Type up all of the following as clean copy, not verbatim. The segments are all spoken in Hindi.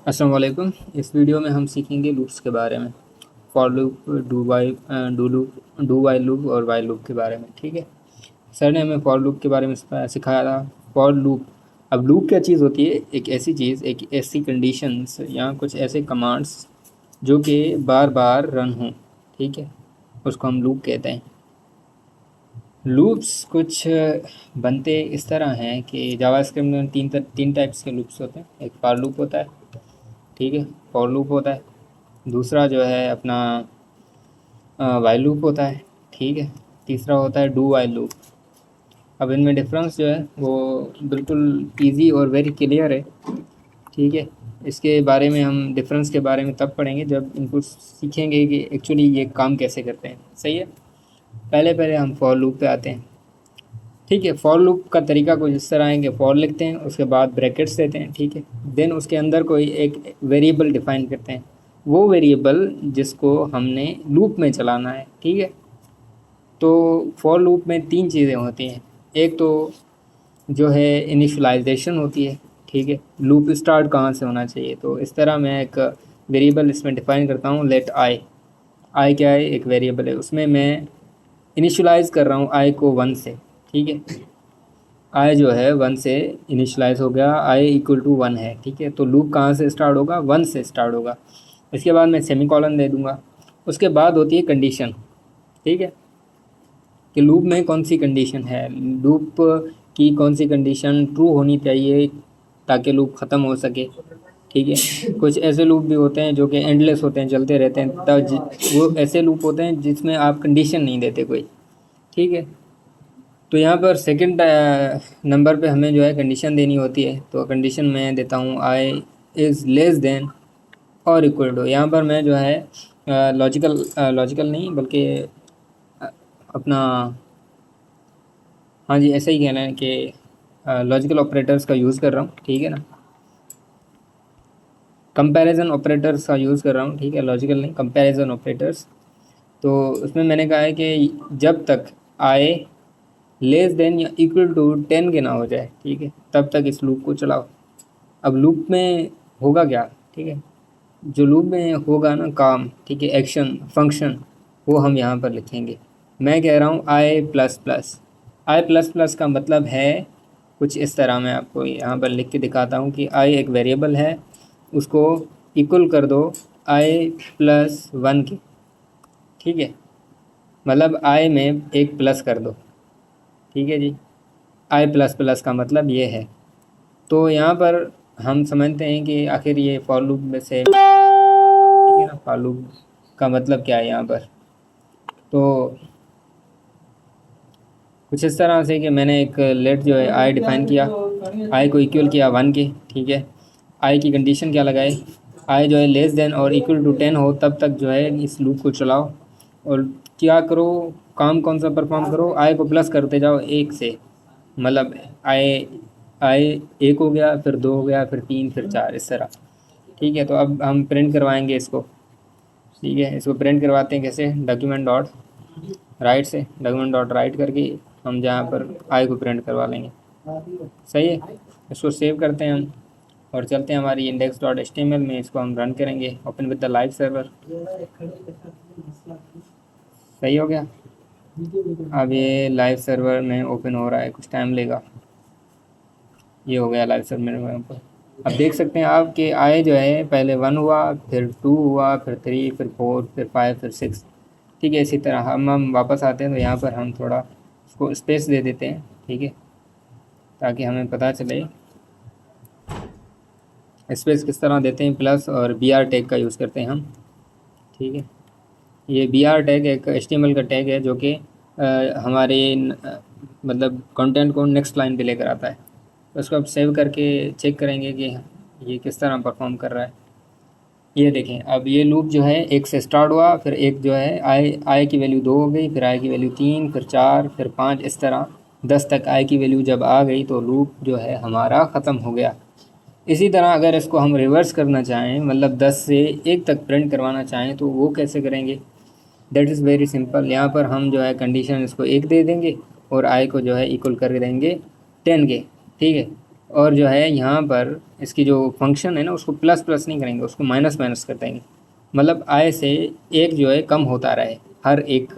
अस्सलाम वालेकुम। इस वीडियो में हम सीखेंगे लूप्स के बारे में। For loop, do while loop और वाइल लूप के बारे में। ठीक है, सर ने हमें फॉर लूप के बारे में सिखाया था। फॉर लूप, अब लूप क्या चीज़ होती है? एक ऐसी चीज़, एक ऐसी कंडीशंस या कुछ ऐसे कमांड्स जो कि बार बार रन हों। ठीक है, उसको हम लूप कहते हैं। लूप्स कुछ बनते इस तरह हैं कि जावास्क्रिप्ट में तीन टाइप्स के लूप्स होते हैं। एक फॉर लूप होता है, ठीक है, फॉर लूप होता है। दूसरा जो है अपना वाइल लूप होता है, ठीक है। तीसरा होता है डू वाइल लूप। अब इनमें डिफरेंस जो है वो बिल्कुल इजी और वेरी क्लियर है, ठीक है। इसके बारे में हम डिफरेंस के बारे में तब पढ़ेंगे जब इनको सीखेंगे कि एक्चुअली ये काम कैसे करते हैं। सही है, पहले पहले हम फॉर लूप पे आते हैं। ठीक है, फॉर लूप का तरीका कुछ इस तरह है कि फॉर लिखते हैं, उसके बाद ब्रैकेट्स देते हैं, ठीक है। देन उसके अंदर कोई एक वेरिएबल डिफाइन करते हैं, वो वेरिएबल जिसको हमने लूप में चलाना है, ठीक है। तो फॉर लूप में तीन चीज़ें होती हैं। एक तो जो है इनिशियलाइजेशन होती है, ठीक है। लूप स्टार्ट कहाँ से होना चाहिए, तो इस तरह मैं एक वेरिएबल इसमें डिफाइन करता हूँ, लेट आई। आई क्या है? एक वेरिएबल है, उसमें मैं इनिशियलाइज़ कर रहा हूँ आई को 1 से, ठीक है। आई जो है 1 से इनिशलाइज हो गया, आई इक्वल टू 1 है, ठीक है। तो लूप कहाँ से स्टार्ट होगा? 1 से स्टार्ट होगा। इसके बाद मैं सेमीकोलन दे दूंगा। उसके बाद होती है कंडीशन, ठीक है, कि लूप में कौन सी कंडीशन है, लूप की कौन सी कंडीशन ट्रू होनी चाहिए ताकि लूप ख़त्म हो सके, ठीक है। कुछ ऐसे लूप भी होते हैं जो कि एंडलेस होते हैं, चलते रहते हैं, तब वो ऐसे लूप होते हैं जिसमें आप कंडीशन नहीं देते कोई, ठीक है। तो यहाँ पर सेकंड नंबर पे हमें जो है कंडीशन देनी होती है। तो कंडीशन मैं देता हूँ आई इज़ लेस देन और इक्वल टू। यहाँ पर मैं जो है लॉजिकल नहीं बल्कि अपना, हाँ जी, ऐसा ही कहना है कि लॉजिकल ऑपरेटर्स का यूज़ कर रहा हूँ, ठीक है ना। कंपैरिजन ऑपरेटर्स का यूज़ कर रहा हूँ, ठीक है, लॉजिकल नहीं, कंपैरिजन ऑपरेटर्स। तो उसमें मैंने कहा है कि जब तक आई लेस देन या इक्वल टू 10 के ना हो जाए, ठीक है, तब तक इस लूप को चलाओ। अब लूप में होगा क्या, ठीक है, जो लूप में होगा ना काम, ठीक है, एक्शन फंक्शन, वो हम यहाँ पर लिखेंगे। मैं कह रहा हूँ आई प्लस प्लस। आई प्लस प्लस का मतलब है कुछ इस तरह, मैं आपको यहाँ पर लिख के दिखाता हूँ कि आई एक वेरिएबल है, उसको इक्वल कर दो आई प्लस 1 के, ठीक है। मतलब आई में एक प्लस कर दो, ठीक है जी। आई प्लस प्लस का मतलब ये है। तो यहाँ पर हम समझते हैं कि आखिर ये फॉर लूप में से, ठीक है ना, फॉर लूप का मतलब क्या है यहाँ पर। तो कुछ इस तरह से कि मैंने एक लेट जो है आई डिफाइन किया, आई को इक्वल किया 1 के, ठीक है। आई की कंडीशन क्या लगाए? आई जो है लेस देन और इक्वल टू 10 हो तब तक जो है इस लूप को चलाओ। और क्या करो, काम कौन सा परफॉर्म करो, आई को प्लस करते जाओ 1 से। मतलब आई आई 1 हो गया, फिर 2 हो गया, फिर 3, फिर 4, इस तरह, ठीक है। तो अब हम प्रिंट करवाएंगे इसको, ठीक है। इसको प्रिंट करवाते हैं कैसे? डॉक्यूमेंट डॉट राइट से, डॉक्यूमेंट डॉट राइट करके हम जहाँ पर आई को प्रिंट करवा लेंगे। सही है, इसको सेव करते हैं हम और चलते हैं हमारी index dot H T M L में। इसको हम रन करेंगे, open with the live server. सही हो गया। अब ये लाइव सर्वर में ओपन हो रहा है, कुछ टाइम लेगा। ये हो गया लाइव सर्वर मेरे ऊपर। अब देख सकते हैं आप कि आई जो है पहले 1 हुआ, फिर 2 हुआ, फिर 3, फिर 4, फिर 5, फिर 6, ठीक है। इसी तरह हम वापस आते हैं तो यहाँ पर हम थोड़ा इसको स्पेस दे देते हैं, ठीक है, ताकि हमें पता चले। स्पेस किस तरह देते हैं? प्लस और बी आर टैग का यूज़ करते हैं हम, ठीक है। ये बी आर टैग एक HTML का टैग है जो कि हमारे मतलब कंटेंट को नेक्स्ट लाइन पे लेकर आता है। तो उसको अब सेव करके चेक करेंगे कि ये किस तरह परफॉर्म कर रहा है। ये देखें, अब ये लूप जो है 1 से स्टार्ट हुआ, फिर एक जो है आई की वैल्यू 2 हो गई, फिर आई की वैल्यू 3, फिर 4, फिर 5, इस तरह 10 तक आई की वैल्यू जब आ गई तो लूप जो है हमारा ख़त्म हो गया। इसी तरह अगर इसको हम रिवर्स करना चाहें, मतलब 10 से 1 तक प्रिंट करवाना चाहें, तो वो कैसे करेंगे? That is very simple. यहाँ पर हम जो है कंडीशन इसको 1 दे देंगे और आई को जो है इक्वल कर देंगे 10 के, ठीक है। और जो है यहाँ पर इसकी जो फंक्शन है ना उसको प्लस प्लस नहीं करेंगे, उसको माइनस माइनस कर देंगे। मतलब आई से एक जो है कम होता रहे हर एक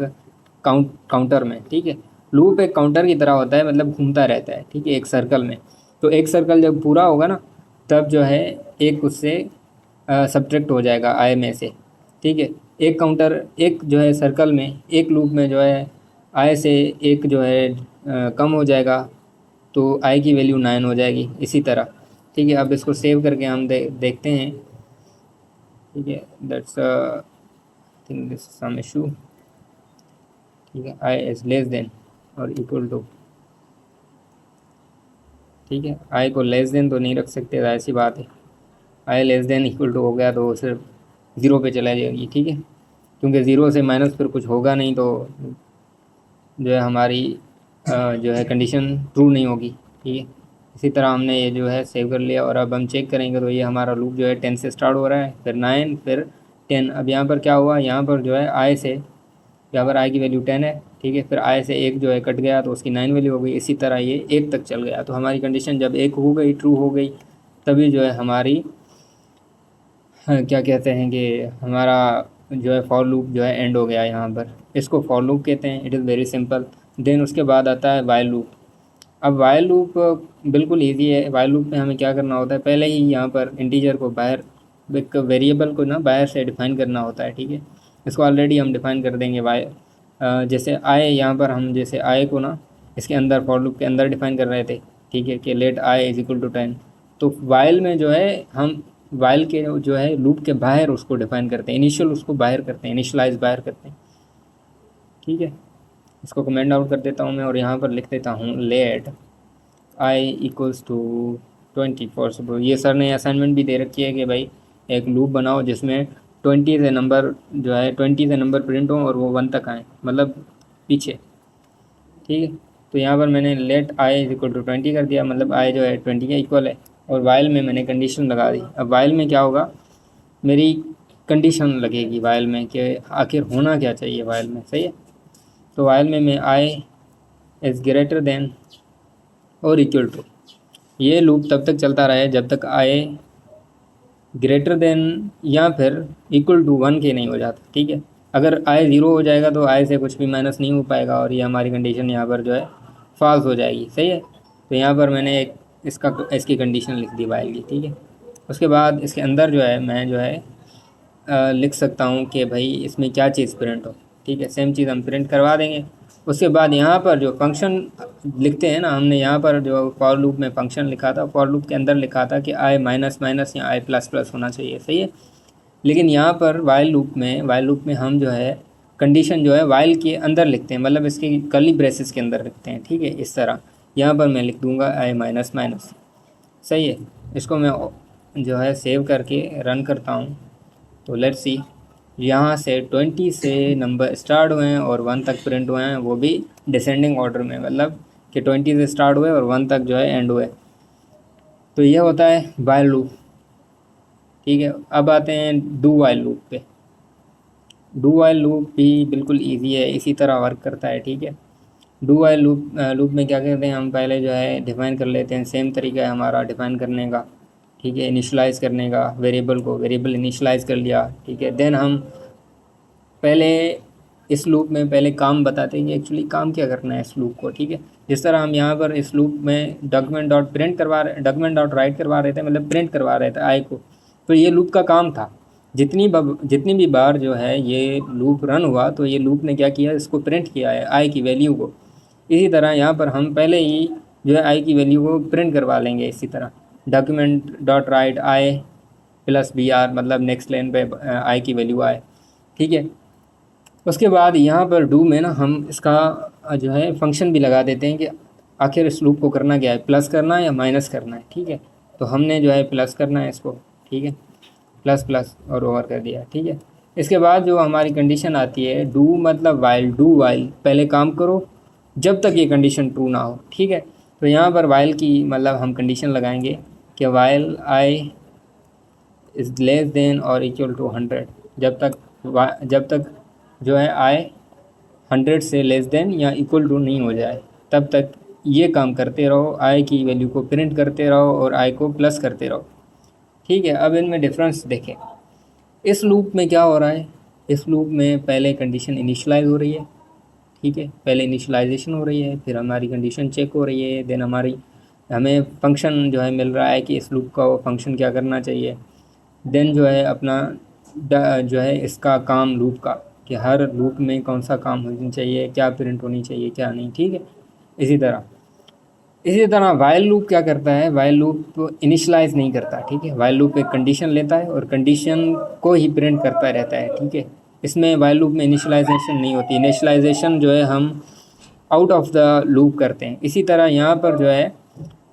काउंटर में, ठीक है। लूप एक काउंटर की तरह होता है, मतलब घूमता रहता है, ठीक है, एक सर्कल में। तो एक सर्कल जब पूरा होगा ना तब जो है एक उससे सब्ट्रैक्ट हो जाएगा आई में से, ठीक है। एक काउंटर एक जो है सर्कल में एक लूप में जो है आई से एक जो है कम हो जाएगा, तो आई की वैल्यू 9 हो जाएगी, इसी तरह, ठीक है। अब इसको सेव करके हम देखते हैं, ठीक है। That's think this some issue, ठीक है। आई इज लेस देन और इक्वल टू, ठीक है। आई को लेस देन तो नहीं रख सकते, ऐसी बात है। आई लेस देन इक्वल टू हो गया तो सिर्फ ज़ीरो पे चला जाएगी, ठीक है, क्योंकि ज़ीरो से माइनस फिर कुछ होगा नहीं, तो जो है हमारी जो है कंडीशन ट्रू नहीं होगी, ठीक है। इसी तरह हमने ये जो है सेव कर लिया, और अब हम चेक करेंगे तो ये हमारा लूप जो है 10 से स्टार्ट हो रहा है, फिर 9, फिर 10। अब यहाँ पर क्या हुआ, यहाँ पर जो है आई से, यहाँ पर आई की वैल्यू 10 है, ठीक है। फिर आई से एक जो है कट गया तो उसकी 9 वैल्यू हो गई, इसी तरह ये 1 तक चल गया। तो हमारी कंडीशन जब 1 हो गई, ट्रू हो गई, तभी जो है हमारी हाँ, क्या कहते हैं कि हमारा जो है फॉर लूप जो है एंड हो गया यहाँ पर। इसको फॉर लूप कहते हैं, it is very simple. Then उसके बाद आता है वाइल लूप। अब वाइल लूप बिल्कुल इजी है। वाइल लूप में हमें क्या करना होता है, पहले ही यहाँ पर इंटीजर को बाहर, एक वेरिएबल को ना बाहर से डिफाइन करना होता है, ठीक है। इसको ऑलरेडी हम डिफाइन कर देंगे वाई, जैसे आई, यहाँ पर हम जैसे आई को ना इसके अंदर फॉर लूप के अंदर डिफाइन कर रहे थे, ठीक है, कि let I is equal to 10। तो वाइल में जो है हम वाइल के जो है लूप के बाहर उसको डिफाइन करते हैं, इनिशियल उसको बाहर करते हैं, इनिशलाइज बाहर करते हैं, ठीक है। इसको कमेंट आउट कर देता हूँ मैं, और यहाँ पर लिख देता हूँ let I equals to 20 for suppose. ये सर ने असाइनमेंट भी दे रखी है कि भाई एक लूप बनाओ जिसमें 20 से नंबर जो है 20 से नंबर प्रिंट हो और वो 1 तक आए, मतलब पीछे, ठीक है। तो यहाँ पर मैंने let I is equal to 20 कर दिया, मतलब आई जो है 20 के इक्वल है, और वाइल में मैंने कंडीशन लगा दी। अब वाइल में क्या होगा, मेरी कंडीशन लगेगी वाइल में कि आखिर होना क्या चाहिए वाइल में, सही है। तो वाइल में मैं आई इज़ ग्रेटर देन और इक्वल टू, ये लूप तब तक चलता रहे जब तक आई ग्रेटर देन या फिर इक्वल टू 1 के नहीं हो जाता, ठीक है। अगर आई 0 हो जाएगा तो आई से कुछ भी माइनस नहीं हो पाएगा, और ये हमारी कंडीशन यहाँ पर जो है फॉल्स हो जाएगी, सही है। तो यहाँ पर मैंने एक इसकी कंडीशन लिख दी वाइल की, ठीक है। उसके बाद इसके अंदर जो है मैं जो है लिख सकता हूँ कि भाई इसमें क्या चीज़ प्रिंट हो, ठीक है। सेम चीज़ हम प्रिंट करवा देंगे। उसके बाद यहाँ पर जो फंक्शन लिखते हैं ना, हमने यहाँ पर जो फॉर लूप में फंक्शन लिखा था, फॉर लूप के अंदर लिखा था कि आई माइनस माइनस या आई प्लस प्लस होना चाहिए, सही है। लेकिन यहाँ पर वाइल लूप में हम जो है कंडीशन जो है वाइल के अंदर लिखते हैं, मतलब इसके कर्ली ब्रेसेस के अंदर लिखते हैं, ठीक है। इस तरह यहाँ पर मैं लिख दूँगा आई माइनस माइनस, सही है। इसको मैं जो है सेव करके रन करता हूँ, तो लेट्स सी, यहाँ से 20 से नंबर स्टार्ट हुए हैं और 1 तक प्रिंट हुए हैं, वो भी डिसेंडिंग ऑर्डर में, मतलब कि 20 से स्टार्ट हुए और 1 तक जो है एंड हुए। तो ये होता है वाइल लूप, ठीक है। अब आते हैं डू वाइल लूप पे। डू वाइल लूप भी बिल्कुल इजी है, इसी तरह वर्क करता है, ठीक है। डू वाइल लूप में क्या कहते हैं, हम पहले जो है डिफ़ाइन कर लेते हैं, सेम तरीका है हमारा डिफ़ाइन करने का, ठीक है। इनिशलाइज़ करने का वेरिएबल इनिशलाइज़ कर लिया, ठीक है। देन हम पहले इस लूप में पहले काम बताते हैं कि एक्चुअली काम क्या करना है इस लूप को, ठीक है। जिस तरह हम यहाँ पर इस लूप में डॉक्यूमेंट डॉट राइट करवा रहे थे, मतलब प्रिंट करवा रहे थे आई को, तो ये लूप का काम था। जितनी भी बार जो है ये लूप रन हुआ तो ये लूप ने क्या किया, इसको प्रिंट किया है आई की वैल्यू को। इसी तरह यहाँ पर हम पहले ही जो है आई की वैल्यू को प्रिंट करवा लेंगे, इसी तरह document dot write I plus B R, मतलब नेक्स्ट लाइन पे आई की वैल्यू आए, ठीक है। उसके बाद यहाँ पर डू में ना हम इसका जो है फंक्शन भी लगा देते हैं कि आखिर इस लूप को करना क्या है, प्लस करना है या माइनस करना है, ठीक है। तो हमने जो है प्लस करना है इसको, ठीक है, प्लस प्लस और ओवर कर दिया, ठीक है। इसके बाद जो हमारी कंडीशन आती है डू मतलब वाइल, डू वाइल, पहले काम करो जब तक ये कंडीशन ट्रू ना हो, ठीक है। तो यहाँ पर वाइल की मतलब हम कंडीशन लगाएंगे कि while I is less than और इक्वल टू 100, जब तक जो है आई 100 से लेस देन या इक्वल टू नहीं हो जाए, तब तक ये काम करते रहो, आई की वैल्यू को प्रिंट करते रहो और आई को प्लस करते रहो। ठीक है, अब इनमें डिफरेंस देखें। इस लूप में क्या हो रहा है, इस लूप में पहले कंडीशन इनिशियलाइज हो रही है। ठीक है, पहले इनिशियलाइजेशन हो रही है, फिर हमारी कंडीशन चेक हो रही है, देन हमें फंक्शन जो है मिल रहा है कि इस लूप का वो फंक्शन क्या करना चाहिए। देन जो है अपना जो है इसका काम लूप का, कि हर लूप में कौन सा काम होनी चाहिए, क्या प्रिंट होनी चाहिए, क्या नहीं। ठीक है, इसी तरह वाइल लूप क्या करता है, वाइल लूप इनिशियलाइज नहीं करता। ठीक है, वाइल लूप एक कंडीशन लेता है और कंडीशन को ही प्रिंट करता रहता है। ठीक है, इसमें वाइल लूप में इनिशियलाइजेशन नहीं होती। इनिशियलाइजेशन जो है हम आउट ऑफ द लूप करते हैं। इसी तरह यहाँ पर जो है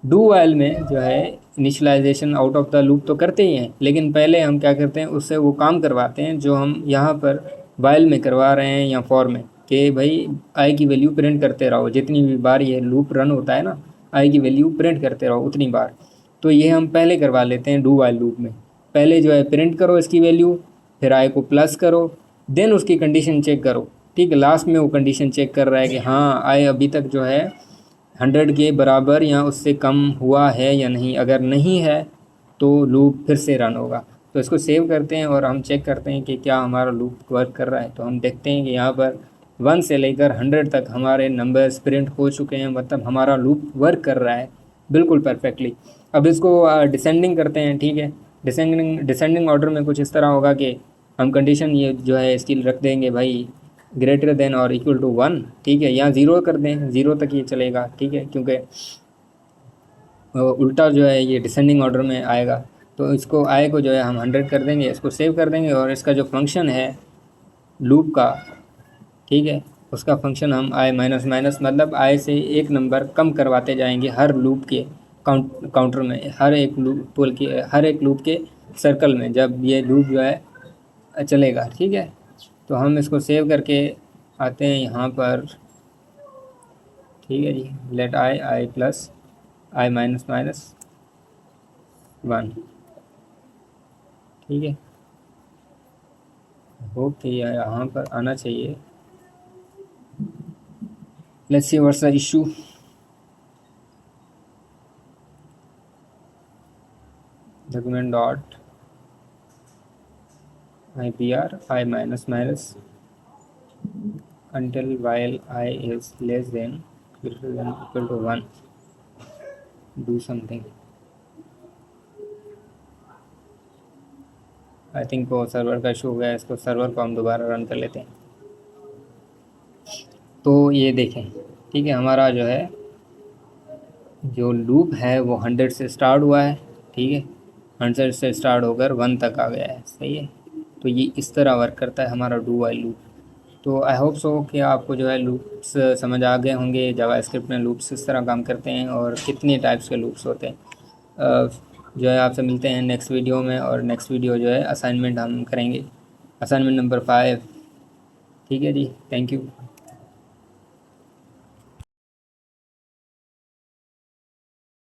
डू वाइल में जो है initialization out of the loop तो करते ही हैं, लेकिन पहले हम क्या करते हैं, उससे वो काम करवाते हैं जो हम यहाँ पर वाइल में करवा रहे हैं या फॉर में, कि भाई आई की वैल्यू प्रिंट करते रहो, जितनी भी बार ये लूप रन होता है ना, आई की वैल्यू प्रिंट करते रहो उतनी बार। तो ये हम पहले करवा लेते हैं डू वाइल लूप में। पहले जो है प्रिंट करो इसकी वैल्यू, फिर आई को प्लस करो, देन उसकी कंडीशन चेक करो। ठीक है, लास्ट में वो कंडीशन चेक कर रहा है कि हाँ आई अभी तक जो है 100 के बराबर या उससे कम हुआ है या नहीं। अगर नहीं है तो लूप फिर से रन होगा। तो इसको सेव करते हैं और हम चेक करते हैं कि क्या हमारा लूप वर्क कर रहा है। तो हम देखते हैं कि यहाँ पर 1 से लेकर 100 तक हमारे नंबर्स प्रिंट हो चुके हैं, मतलब हमारा लूप वर्क कर रहा है बिल्कुल परफेक्टली। अब इसको डिसेंडिंग करते हैं। ठीक है, डिसेंडिंग ऑर्डर में कुछ इस तरह होगा कि हम कंडीशन ये जो है इसकी रख देंगे भाई ग्रेटर देन और इक्वल टू 1। ठीक है, यहाँ 0 कर दें, 0 तक ये चलेगा। ठीक है, क्योंकि उल्टा जो है ये डिसेंडिंग ऑर्डर में आएगा। तो इसको आई को जो है हम 100 कर देंगे, इसको सेव कर देंगे और इसका जो फंक्शन है लूप का, ठीक है, उसका फंक्शन हम आई माइनस माइनस मतलब आई से एक नंबर कम करवाते जाएंगे हर लूप के काउंटर में, हर एक लूप के सर्कल में, जब ये लूप जो है चलेगा। ठीक है, तो हम इसको सेव करके आते हैं यहाँ पर। ठीक है जी, लेट आई प्लस आई माइनस माइनस 1। ठीक है, होप कि यहाँ पर आना चाहिए। Let's see what's the issue. Document dot IPR I minus minus until while I is less than greater than equal to 1 do something। I think वो सर्वर का इशू हो गया, इसको सर्वर को हम दोबारा रन कर लेते हैं। तो ये देखें, ठीक है, हमारा जो है जो लूप है वो 100 से स्टार्ट हुआ है। ठीक है, 100 से स्टार्ट होकर 1 तक आ गया है। सही है, तो ये इस तरह वर्क करता है हमारा डू वाइल लूप। तो आई होप सो कि आपको जो है लूप्स समझ आ गए होंगे, जावास्क्रिप्ट में लूप्स इस तरह काम करते हैं और कितने टाइप्स के लूप्स होते हैं। जो है आपसे मिलते हैं नेक्स्ट वीडियो में, और नेक्स्ट वीडियो जो है असाइनमेंट हम करेंगे, असाइनमेंट नंबर 5। ठीक है जी, थैंक यू।